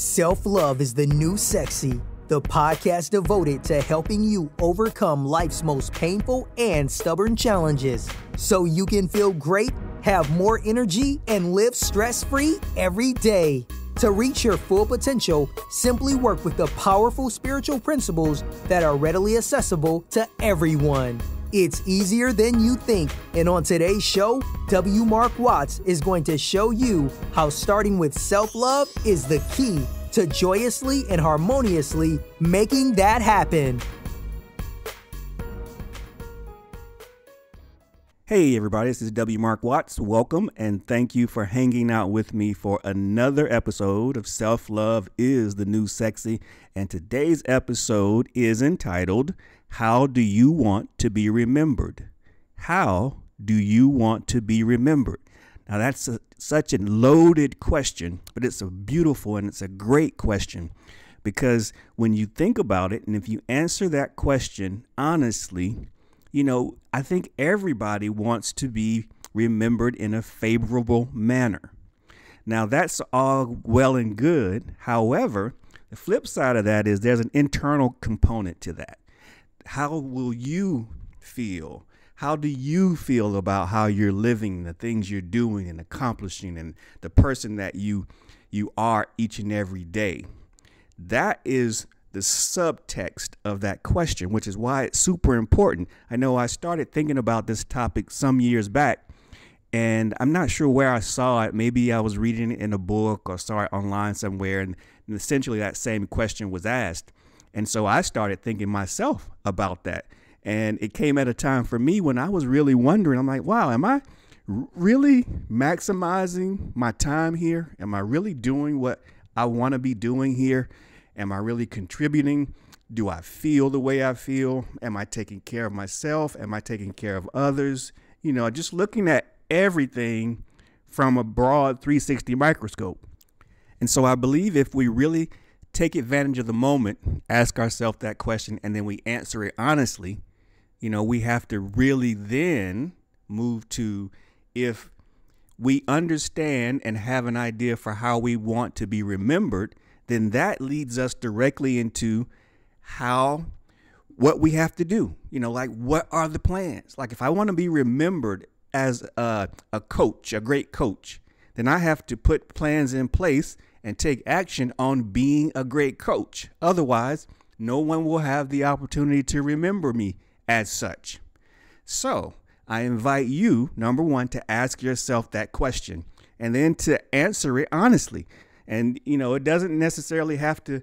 Self-love is the new sexy, the podcast devoted to helping you overcome life's most painful and stubborn challenges so you can feel great, have more energy, and live stress-free every day. To reach your full potential, simply work with the powerful spiritual principles that are readily accessible to everyone. It's easier than you think, and on today's show, W. Mark Watts is going to show you how starting with self-love is the key to joyously and harmoniously making that happen. Hey everybody, this is W. Mark Watts. Welcome and thank you for hanging out with me for another episode of Self-Love is the New Sexy. And today's episode is entitled, How Do You Want to Be Remembered? How do you want to be remembered? Now that's such a loaded question, but it's a beautiful and it's a great question because when you think about it and if you answer that question honestly, you know, I think everybody wants to be remembered in a favorable manner. Now, that's all well and good. However, the flip side of that is there's an internal component to that. How will you feel? How do you feel about how you're living, the things you're doing and accomplishing, and the person that you are each and every day? That is the subtext of that question, which is why it's super important. I know I started thinking about this topic some years back, and I'm not sure where I saw it. Maybe I was reading it in a book or saw it online somewhere, and essentially that same question was asked. And so I started thinking myself about that. And it came at a time for me when I was really wondering, I'm like, wow, am I really maximizing my time here? Am I really doing what I want to be doing here? Am I really contributing? Do I feel the way I feel? Am I taking care of myself? Am I taking care of others? You know, just looking at everything from a broad 360 microscope. And so I believe if we really take advantage of the moment, ask ourselves that question, and then we answer it honestly, you know, we have to really then move to if we understand and have an idea for how we want to be remembered, then that leads us directly into what we have to do. You know, like what are the plans? Like if I want to be remembered as a coach, a great coach, then I have to put plans in place and take action on being a great coach. Otherwise, no one will have the opportunity to remember me as such. So I invite you, number one, to ask yourself that question and then to answer it honestly. And, you know, it doesn't necessarily have to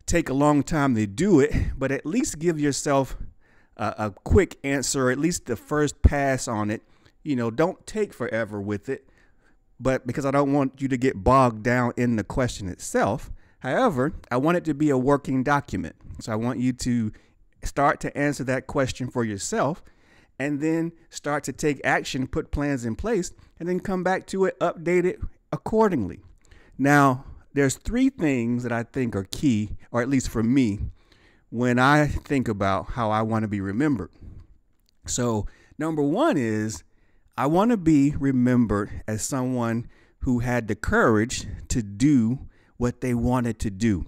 take a long time to do it, but at least give yourself a quick answer, or at least the first pass on it. You know, don't take forever with it, but because I don't want you to get bogged down in the question itself. However, I want it to be a working document. So I want you to start to answer that question for yourself and then start to take action, put plans in place, and then come back to it, update it accordingly. Now, there's three things that I think are key, or at least for me, when I think about how I want to be remembered. So number one is I want to be remembered as someone who had the courage to do what they wanted to do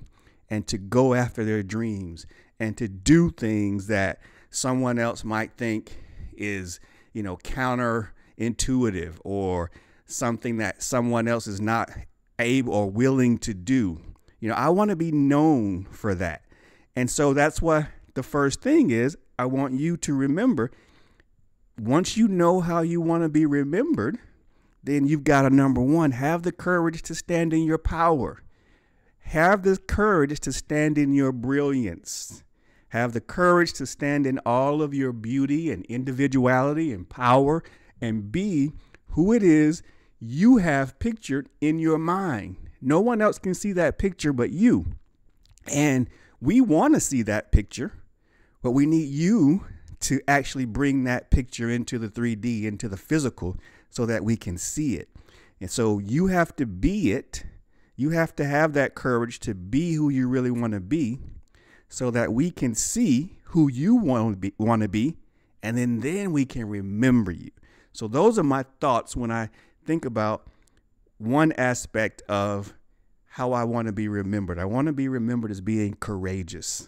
and to go after their dreams and to do things that someone else might think is, you know, counterintuitive or something that someone else is not able or willing to do. You know, I want to be known for that. And so that's what the first thing is. I want you to remember, once you know how you want to be remembered, then you've got to, number one, have the courage to stand in your power. Have the courage to stand in your brilliance. Have the courage to stand in all of your beauty and individuality and power and be who it is you have pictured in your mind. No one else can see that picture but you. And we want to see that picture, but we need you to actually bring that picture into the 3D, into the physical, so that we can see it. And so you have to be it. You have to have that courage to be who you really want to be so that we can see who you want to be, and then we can remember you. So those are my thoughts when I think about one aspect of how I want to be remembered. I want to be remembered as being courageous.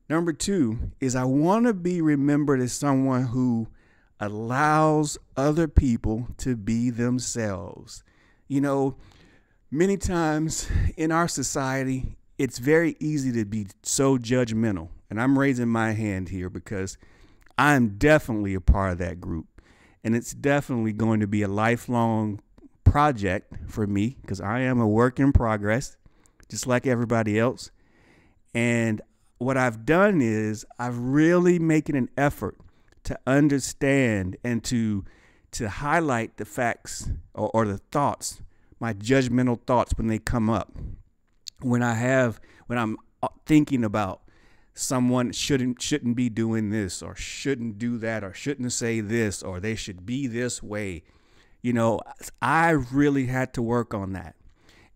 Number 2 is I want to be remembered as someone who allows other people to be themselves. You know, many times in our society, it's very easy to be so judgmental. And I'm raising my hand here because I'm definitely a part of that group. And it's definitely going to be a lifelong project for me because I am a work in progress, just like everybody else. And what I've done is I've really making an effort to understand and to highlight the facts or the thoughts, my judgmental thoughts when they come up. When I'm thinking about someone shouldn't be doing this or shouldn't do that or shouldn't say this or they should be this way. You know, I really had to work on that.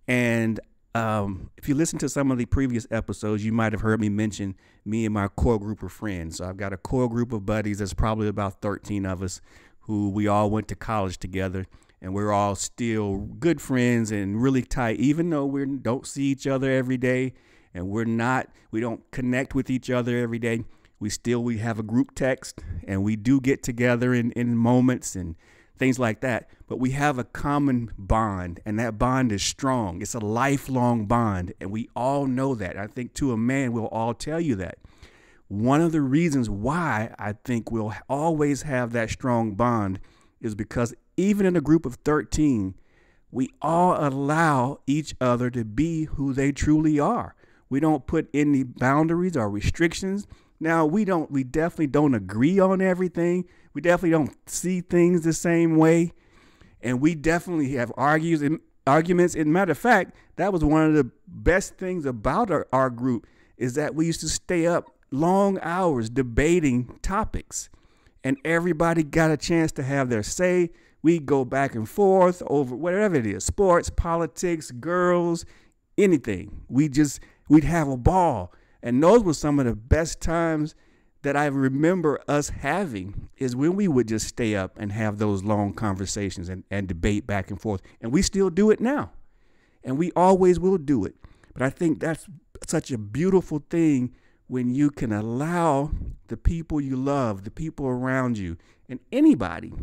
And if you listen to some of the previous episodes, you might have heard me mention me and my core group of friends. So I've got a core group of buddies. There's probably about 13 of us who we all went to college together. And we're all still good friends and really tight, even though we don't see each other every day and we don't connect with each other every day. We have a group text and we do get together in moments and things like that. But we have a common bond, and that bond is strong. It's a lifelong bond, and we all know that. I think to a man, we'll all tell you that. One of the reasons why I think we'll always have that strong bond is because even in a group of 13, we all allow each other to be who they truly are. We don't put any boundaries or restrictions. Now, we definitely don't agree on everything. We definitely don't see things the same way. And we definitely have arguments. And matter of fact, that was one of the best things about our group is that we used to stay up long hours debating topics. And everybody got a chance to have their say. We go back and forth over whatever it is, sports, politics, girls, anything. We'd have a ball. And those were some of the best times that I remember us having is when we would just stay up and have those long conversations and debate back and forth. And we still do it now. And we always will do it. But I think that's such a beautiful thing when you can allow the people you love, the people around you, and anybody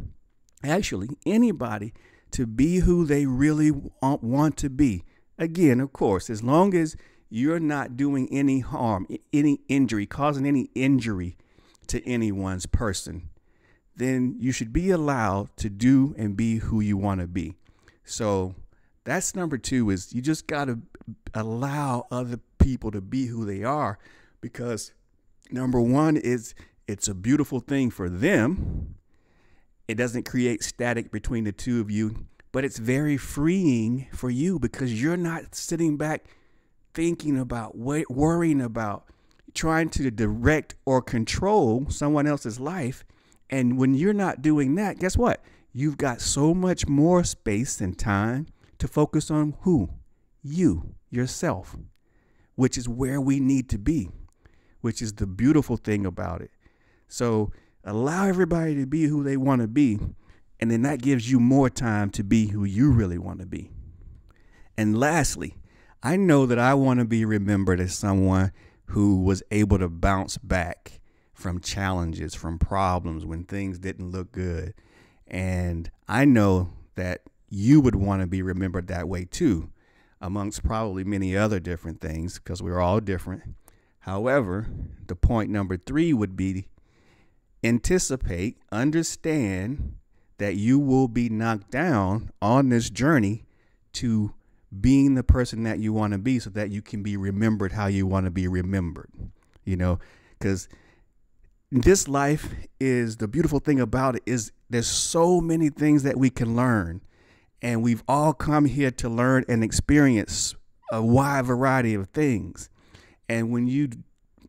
to be who they really want to be. Again, of course, as long as you're not doing any harm, any injury, causing any injury to anyone's person, then you should be allowed to do and be who you want to be. So that's number 2 is you just got to allow other people to be who they are, because number 1 is it's a beautiful thing for them. It doesn't create static between the two of you, but it's very freeing for you because you're not sitting back thinking about, worrying about, trying to direct or control someone else's life. And when you're not doing that, guess what? You've got so much more space and time to focus on who? You, yourself, which is where we need to be, which is the beautiful thing about it. So allow everybody to be who they want to be, and then that gives you more time to be who you really want to be. And lastly, I know that I want to be remembered as someone who was able to bounce back from challenges, from problems when things didn't look good. And I know that you would want to be remembered that way too, amongst probably many other different things, because we're all different. However, the point number 3 would be anticipate, understand that you will be knocked down on this journey to being the person that you want to be, so that you can be remembered how you want to be remembered, because this life is, the beautiful thing about it is there's so many things that we can learn, and we've all come here to learn and experience a wide variety of things. And when you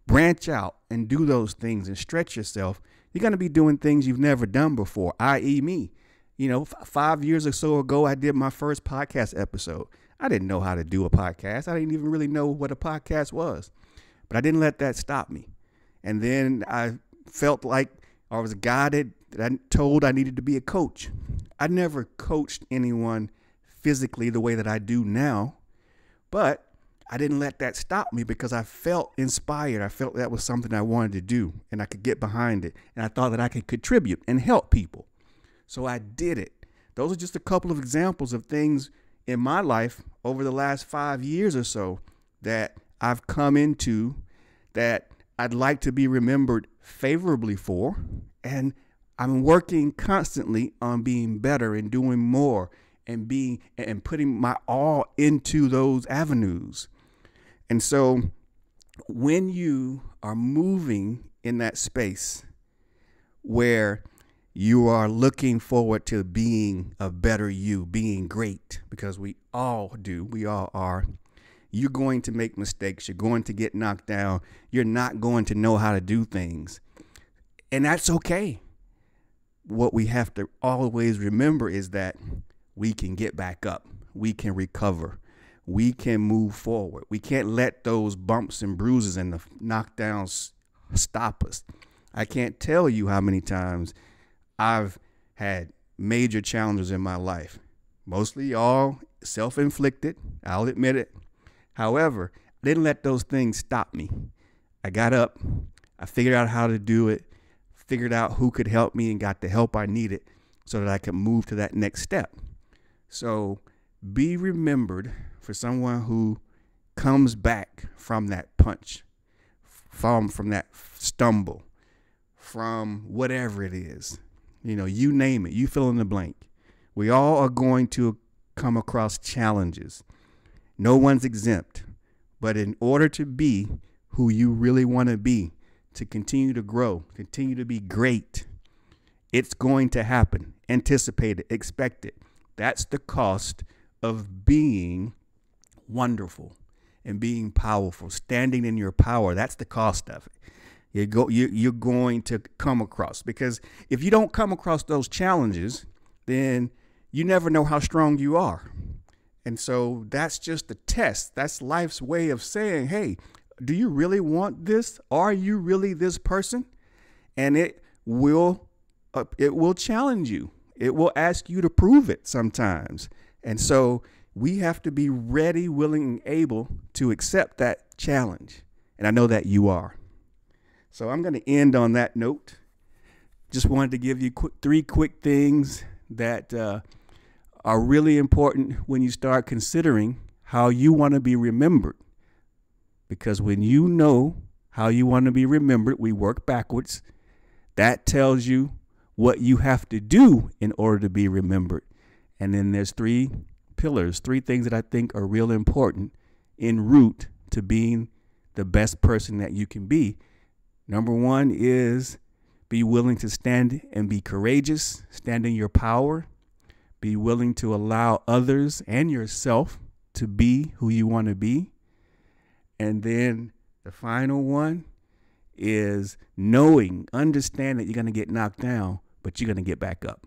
branch out and do those things and stretch yourself, you're going to be doing things you've never done before, i.e. me. 5 years or so ago, I did my first podcast episode. I didn't know how to do a podcast. I didn't even really know what a podcast was, but I didn't let that stop me. And then I felt like I was guided, that I told I needed to be a coach. I never coached anyone physically the way that I do now, But I didn't let that stop me because I felt inspired. I felt that was something I wanted to do and I could get behind it. And I thought that I could contribute and help people. So I did it. Those are just a couple of examples of things in my life over the last 5 years or so that I've come into that I'd like to be remembered favorably for. And I'm working constantly on being better and doing more and putting my all into those avenues. And so when you are moving in that space where you are looking forward to being a better you, being great, because we all do, we all are, you're going to make mistakes. You're going to get knocked down. You're not going to know how to do things. And that's okay. What we have to always remember is that we can get back up. We can recover. We can move forward. We can't let those bumps and bruises and the knockdowns stop us. I can't tell you how many times I've had major challenges in my life, mostly all self-inflicted. I'll admit it. However, I didn't let those things stop me. I got up. I figured out how to do it, figured out who could help me and got the help I needed so that I could move to that next step. So be remembered for someone who comes back from that punch, from that stumble, from whatever it is. You know, you name it, you fill in the blank. We all are going to come across challenges. No one's exempt. But in order to be who you really want to be, to continue to grow, continue to be great, it's going to happen. Anticipate it, expect it. That's the cost of being wonderful and being powerful, standing in your power. That's the cost of it. You're going to come across, because if you don't come across those challenges, then you never know how strong you are. And so that's just a test. That's life's way of saying, hey, do you really want this? Are you really this person? And it will challenge you. It will ask you to prove it sometimes. And so we have to be ready, willing, and able to accept that challenge. And I know that you are. So I'm going to end on that note. Just wanted to give you three quick things that are really important when you start considering how you want to be remembered. Because when you know how you want to be remembered, we work backwards. That tells you what you have to do in order to be remembered. And then there's three pillars, three things that I think are real important en route to being the best person that you can be. Number one is be willing to stand and be courageous, stand in your power, be willing to allow others and yourself to be who you want to be. And then the final one is understand that you're going to get knocked down, but you're going to get back up.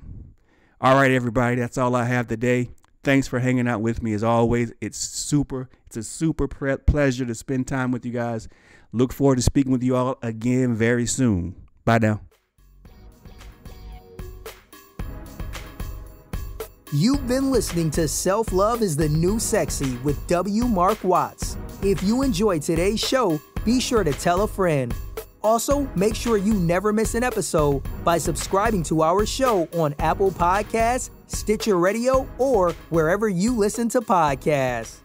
All right, everybody, that's all I have today. Thanks for hanging out with me as always. It's a super pleasure to spend time with you guys. Look forward to speaking with you all again very soon. Bye now. You've been listening to Self-Love is the New Sexy with W. Mark Watts. If you enjoyed today's show, be sure to tell a friend. Also, make sure you never miss an episode by subscribing to our show on Apple Podcasts, Stitcher Radio, or wherever you listen to podcasts.